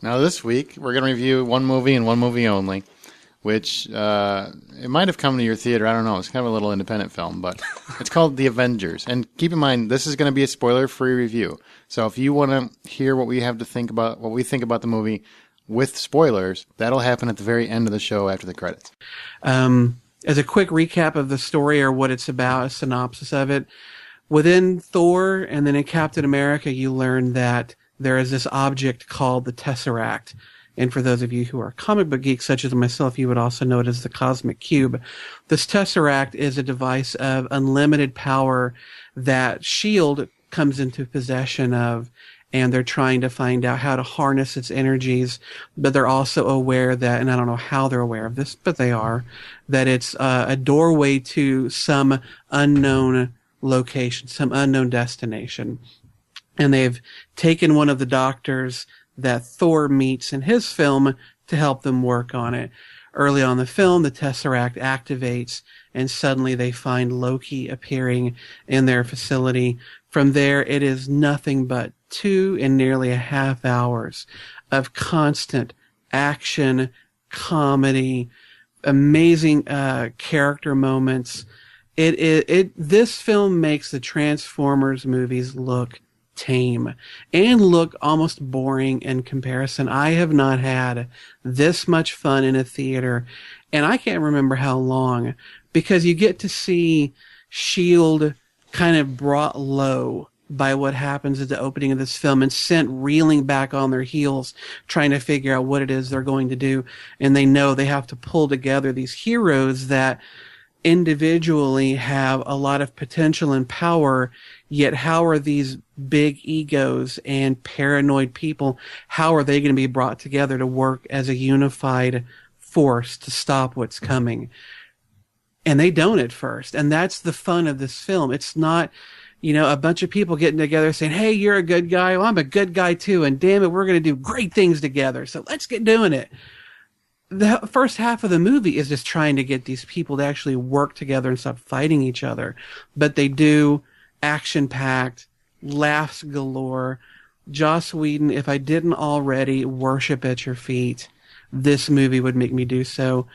Now this week we're going to review one movie and one movie only, which it might have come to your theater. I don't know. It's kind of a little independent film, but it's called The Avengers. And keep in mind, this is going to be a spoiler-free review. So if you want to hear what we have to think about, what we think about the movie with spoilers, that'll happen at the very end of the show after the credits. As a quick recap of the story or what it's about, a synopsis of it, within Thor and then in Captain America, you learn that there is this object called the Tesseract. And for those of you who are comic book geeks, such as myself, you would also know it as the Cosmic Cube. This Tesseract is a device of unlimited power that S.H.I.E.L.D. comes into possession of, and they're trying to find out how to harness its energies. But they're also aware that, and I don't know how they're aware of this, but they are, that it's a doorway to some unknown location, some unknown destination. And they've taken one of the doctors that Thor meets in his film to help them work on it. Early on in the film, the Tesseract activates, and suddenly they find Loki appearing in their facility. From there, it is nothing but 2 and nearly a half hours of constant action, comedy, amazing character moments. This film makes the Transformers movies look tame and look almost boring in comparison. I have not had this much fun in a theater, and I can't remember how long, because you get to see S.H.I.E.L.D. kind of brought low by what happens at the opening of this film and sent reeling back on their heels, trying to figure out what it is they're going to do. And they know they have to pull together these heroes that individually have a lot of potential and power, yet how are these big egos and paranoid people, how are they going to be brought together to work as a unified force to stop what's coming? And they don't at first. And that's the fun of this film. It's not, a bunch of people getting together saying, hey, you're a good guy. Well, I'm a good guy too. And damn it, we're going to do great things together. So let's get doing it. The first half of the movie is just trying to get these people to actually work together and stop fighting each other. But they do, action-packed, laughs galore. Joss Whedon, if I didn't already worship at your feet, this movie would make me do so.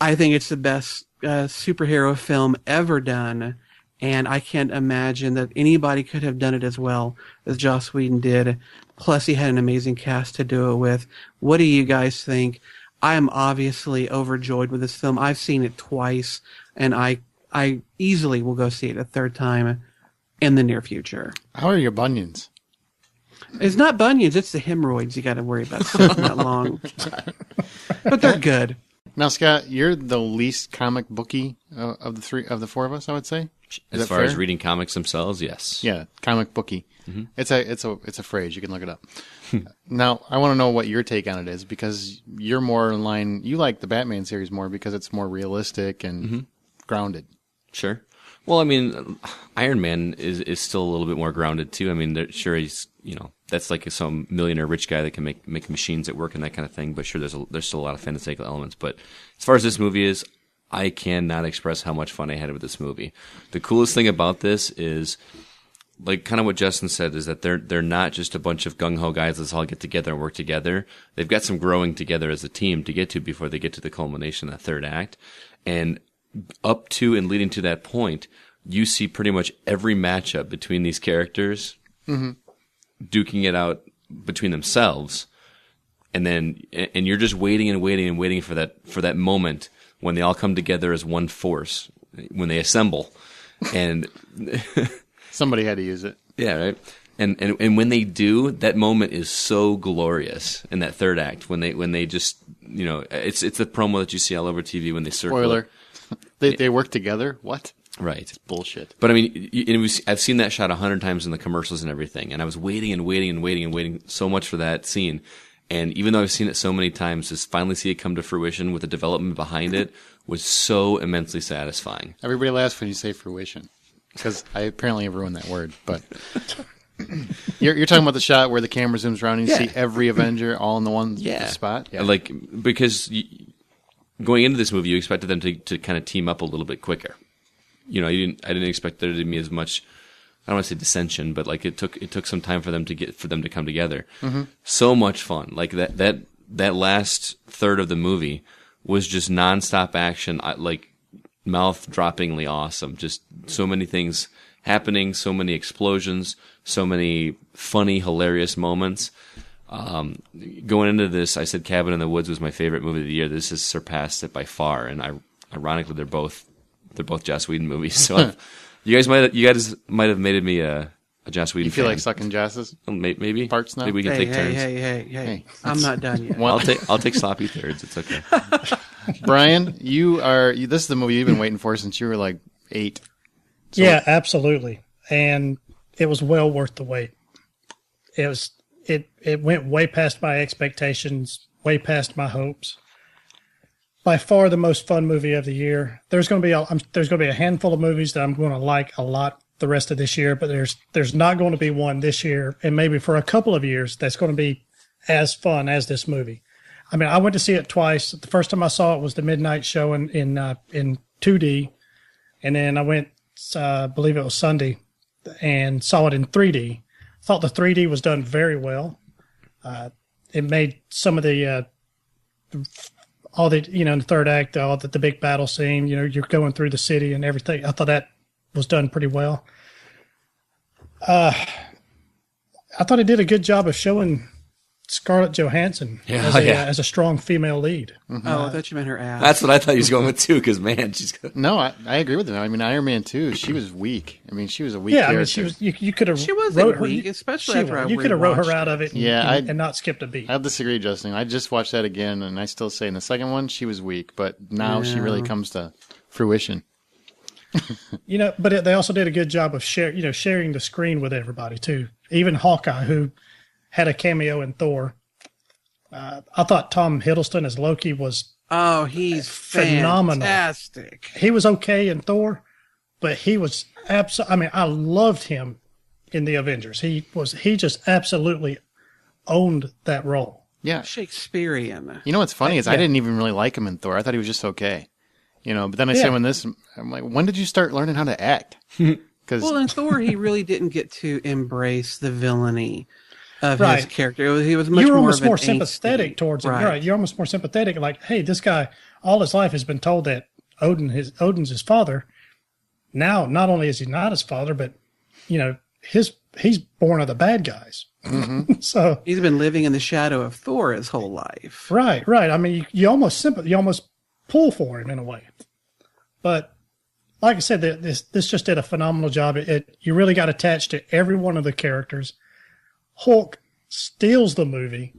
I think it's the best superhero film ever done, and I can't imagine that anybody could have done it as well as Joss Whedon did. Plus, he had an amazing cast to do it with. What do you guys think? I am obviously overjoyed with this film. I've seen it twice, and I easily will go see it a third time in the near future. How are your bunions? It's not bunions, it's the hemorrhoids you got to worry about sitting that long. But they're good. Now, Scott, you're the least comic booky of the four of us, I would say. As far as reading comics themselves, yes. Yeah, comic booky. Mm-hmm. It's a phrase. You can look it up. Now, I want to know what your take on it is, because you're more in line. You like the Batman series more because it's more realistic and grounded. Sure. Well, I mean, Iron Man is still a little bit more grounded too. I mean, sure, he's that's like some millionaire rich guy that can make machines that work and that kind of thing. But sure, there's still a lot of fantastical elements. But as far as this movie is, I cannot express how much fun I had with this movie. The coolest thing about this is, like kind of what Justin said, is that they're not just a bunch of gung-ho guys that's all get together and work together. They've got some growing together as a team to get to before they get to the culmination of the third act. And up to and leading to that point, you see pretty much every matchup between these characters duking it out between themselves. And you're just waiting and waiting and waiting for that moment when they all come together as one force, when they assemble. And somebody had to use it. Yeah, right. And when they do, that moment is so glorious in that third act when they just it's the promo that you see all over TV when they circle. Spoiler. They work together? What? Right. It's bullshit. But I mean, I've seen that shot 100 times in the commercials and everything, and I was waiting and waiting and waiting and waiting so much for that scene. And even though I've seen it so many times, to finally see it come to fruition with the development behind it was so immensely satisfying. Everybody laughs when you say fruition, because I apparently have ruined that word. But you're talking about the shot where the camera zooms around and you see every Avenger all in the one spot? Yeah. Like, because going into this movie, you expected them to kind of team up a little bit quicker. I didn't expect there to be as much don't want to say dissension, but like it took some time for them to come together. So much fun. Like that last third of the movie was just nonstop action, like mouth-droppingly awesome. Just so many things happening, so many explosions, so many funny, hilarious moments. Going into this, I said Cabin in the Woods was my favorite movie of the year. This has surpassed it by far, and ironically, they're both Joss Whedon movies. So you guys might have made me a Joss Whedon. You feel fan. like sucking Joss's maybe parts now? Maybe we can take turns. Hey. I'm not done yet. I'll take sloppy thirds. It's okay. Brian, this is the movie you've been waiting for since you were like 8. So. Yeah, absolutely. And it was well worth the wait. It went way past my expectations, way past my hopes. By far the most fun movie of the year. There's going to be a handful of movies that I'm going to like a lot the rest of this year, but there's not going to be one this year, and maybe for a couple of years that's going to be as fun as this movie. I mean, I went to see it twice. The first time I saw it was the midnight show in 2D, and then I went, I believe it was Sunday, and saw it in 3D. Thought the 3D was done very well. It made some of the all the in the third act, all the big battle scene. You're going through the city and everything. I thought that was done pretty well. I thought it did a good job of showing Scarlett Johansson as a strong female lead. Mm-hmm. Oh, I thought you meant her ass. That's what I thought he was going with too, because man, she's good. No, I agree with him. I mean, Iron Man 2, she was weak. I mean, she was a weak character. I mean, she was. You could have. She wasn't weak, especially after you could have wrote her out of it. And not skipped a beat. I'll disagree, Justin. I just watched that again, and I still say in the second one she was weak, but now she really comes to fruition. But they also did a good job of sharing the screen with everybody too. Even Hawkeye, who had a cameo in Thor. I thought Tom Hiddleston as Loki was he's phenomenal. Fantastic. He was okay in Thor, but he was absolutely. I mean, I loved him in the Avengers. He just absolutely owned that role. Yeah, Shakespearean. You know what's funny is I didn't even really like him in Thor. I thought he was just okay. But then I said I'm like, when did you start learning how to act? Well, in Thor, he really didn't get to embrace the villainy of his character. He was much You're more almost of an more sympathetic towards him. Right. You're almost more sympathetic. Like, hey, this guy, all his life has been told that Odin's his father. Now, not only is he not his father, but he's born of the bad guys. Mm-hmm. So he's been living in the shadow of Thor his whole life. Right. I mean, you almost pull for him in a way. But like I said, this just did a phenomenal job. You really got attached to every one of the characters. Hulk steals the movie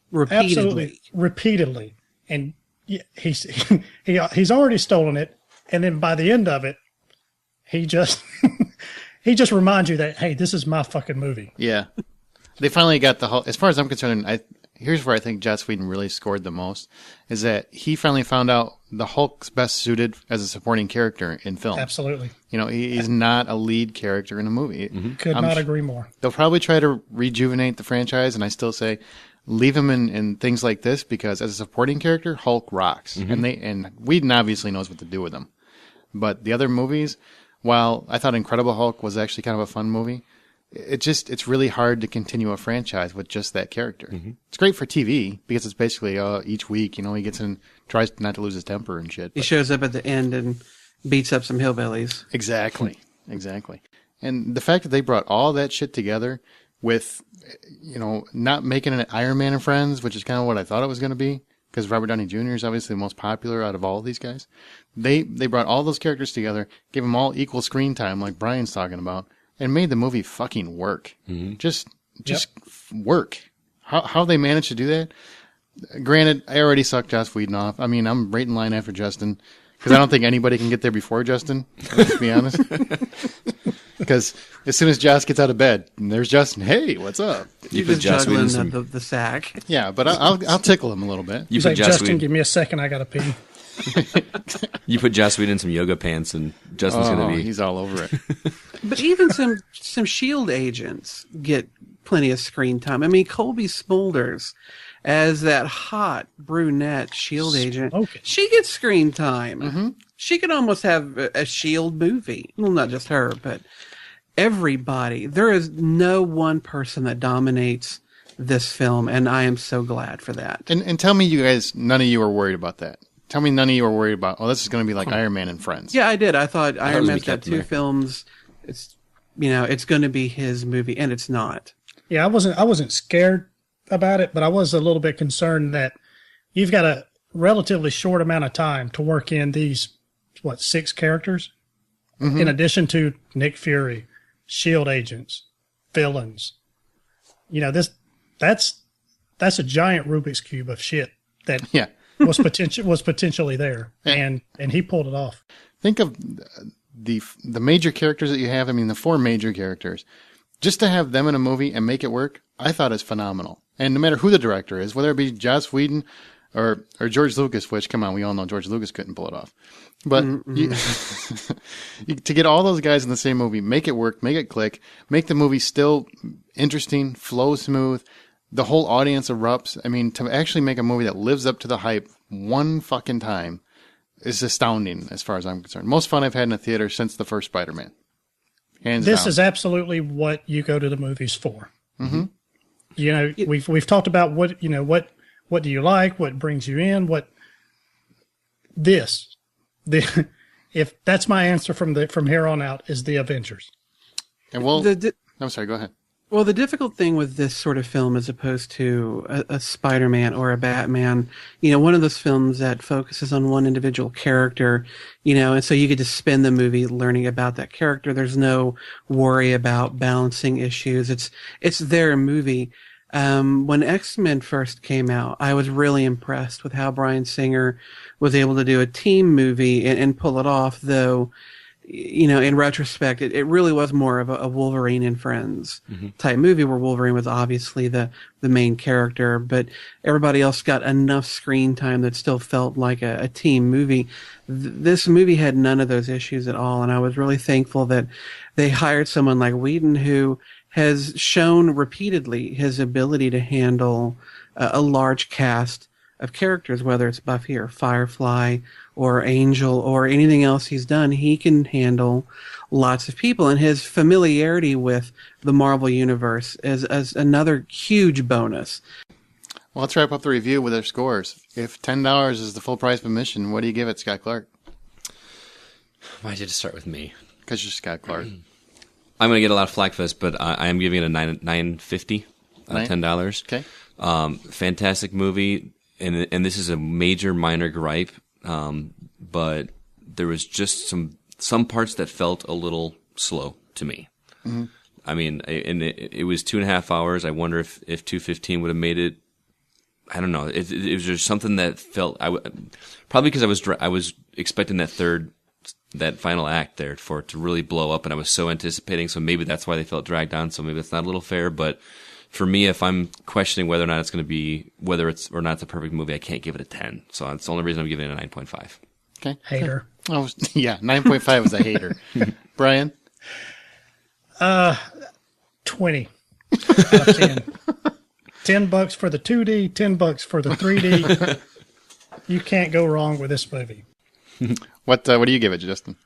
repeatedly, and he's already stolen it. And then by the end of it, he just reminds you that, hey, this is my fucking movie. Yeah, they finally got the Hulk. As far as I'm concerned, here's where I think Joss Whedon really scored the most, is that he finally found out the Hulk's best suited as a supporting character in film. Absolutely. He's not a lead character in a movie. Mm-hmm. Could not agree more. They'll probably try to rejuvenate the franchise, and I still say leave him in things like this, because as a supporting character, Hulk rocks. Mm-hmm. And Whedon obviously knows what to do with him. But the other movies, while I thought Incredible Hulk was actually kind of a fun movie, it's really hard to continue a franchise with just that character. Mm-hmm. It's great for TV because it's basically each week, he gets in, tries not to lose his temper and shit. He shows up at the end and beats up some hillbillies. Exactly. And the fact that they brought all that shit together with, not making an Iron Man and Friends, which is kind of what I thought it was going to be, because Robert Downey Jr. is obviously the most popular out of all of these guys. They brought all those characters together, gave them all equal screen time, like Brian's talking about, and made the movie fucking work. Mm-hmm. Just work. How they managed to do that? Granted, I already sucked Joss Whedon off. I mean, I'm right in line after Justin, because I don't think anybody can get there before Justin, let's be honest. Because as soon as Joss gets out of bed, there's Justin. Hey, what's up? You just juggling the sack. Yeah, but I'll tickle him a little bit. You put Justin, give me a second, I got to pee. You put Joss Whedon in some yoga pants, and Justin's going to be... he's all over it. But even some S.H.I.E.L.D. agents get plenty of screen time. I mean, Colby Smulders as that hot brunette S.H.I.E.L.D. agent. Okay. She gets screen time. Mm-hmm. She could almost have a S.H.I.E.L.D. movie. Well, not just her, but everybody. There is no one person that dominates this film, and I am so glad for that. And tell me, you guys, none of you are worried about that. Tell me none of you are worried about, this is going to be like Iron Man and Friends. Yeah, I did. I thought Iron Man's got Captain 2 America. films. It's it's going to be his movie, and it's not. Yeah, I wasn't scared about it, but I was a little bit concerned that you've got a relatively short amount of time to work in these 6 characters, in addition to Nick Fury, Shield agents, villains. That's a giant Rubik's cube of shit that Yeah. was potentially there, and he pulled it off. Think of the major characters that you have. I mean, the 4 major characters. Just to have them in a movie and make it work, I thought is phenomenal. And no matter who the director is, whether it be Joss Whedon or George Lucas, which, come on, we all know George Lucas couldn't pull it off. But to get all those guys in the same movie, make it work, make it click, make the movie still interesting, flow smooth, the whole audience erupts. I mean, to actually make a movie that lives up to the hype one fucking time is astounding as far as I'm concerned. Most fun I've had in a theater since the first Spider-Man. Hands This down. is absolutely what you go to the movies for. Mm-hmm. We've talked about what do you like, what brings you in, if that's my answer from here on out is the Avengers. And I'm sorry, go ahead. Well, the difficult thing with this sort of film, as opposed to a Spider-Man or a Batman, one of those films that focuses on one individual character, and so you get to spend the movie learning about that character. There's no worry about balancing issues. It's their movie. When X-Men first came out, I was really impressed with how Bryan Singer was able to do a team movie and pull it off, though, in retrospect, it really was more of a Wolverine and Friends type movie, where Wolverine was obviously the main character, but everybody else got enough screen time that still felt like a team movie. This movie had none of those issues at all, and I was really thankful that they hired someone like Whedon, who has shown repeatedly his ability to handle a large cast of characters, whether it's Buffy or Firefly or Angel or anything else he's done. He can handle lots of people, and his familiarity with the Marvel Universe is another huge bonus. Well, let's wrap up the review with our scores. If $10 is the full price of admission, what do you give it, Scott Clark? Why did it start with me? Because you're Scott Clark. I'm going to get a lot of flack for this, but I am giving it a $9.50 out of $10. Okay. Fantastic movie, and this is a major minor gripe, but there was just some parts that felt a little slow to me. Mm-hmm. I mean, and it was 2.5 hours. I wonder if 2:15 would have made it. I don't know. It was just something that felt probably because I was expecting that final act there for it to really blow up, and I was so anticipating. So maybe that's why they felt dragged on. So maybe that's not a little fair. But for me, if I'm questioning whether or not it's going to be it's a perfect movie, I can't give it a 10. So that's the only reason I'm giving it a 9.5. Okay. Hater. Oh, yeah, 9.5 was a hater. Brian? 20 out of 10. $10 for the 2D, $10 for the 3D. You can't go wrong with this movie. What do you give it, Justin?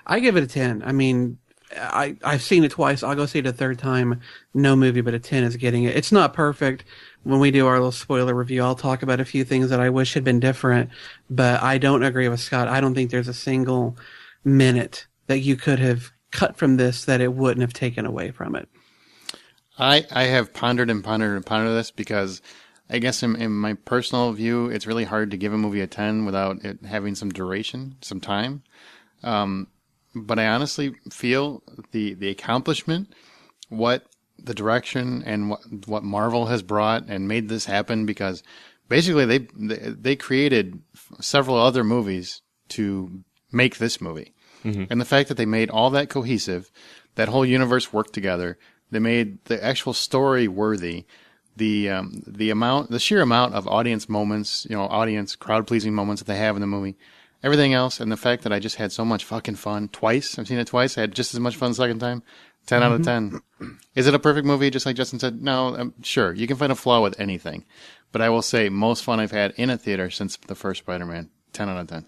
I give it a 10. I mean, I've seen it twice. I'll go see it a third time. No movie but a 10 is getting it. It's not perfect. When we do our little spoiler review, I'll talk about a few things that I wish had been different, but I don't agree with Scott. I don't think there's a single minute that you could have cut from this that it wouldn't have taken away from it. I have pondered this because I guess in my personal view, it's really hard to give a movie a 10 without it having some duration, some time. But I honestly feel the accomplishment, what the direction and what Marvel has brought and made this happen, because basically they created several other movies to make this movie. Mm-hmm. And the fact that they made all that cohesive, that whole universe worked together, they made the actual story worthy. The sheer amount of audience moments, audience crowd pleasing moments that they have in the movie, everything else, and the fact that I just had so much fucking fun twice. I've seen it twice. I had just as much fun the second time. 10 out of 10. Is it a perfect movie? Just like Justin said, no. Sure, you can find a flaw with anything, but I will say most fun I've had in a theater since the first Spider-Man. 10 out of 10.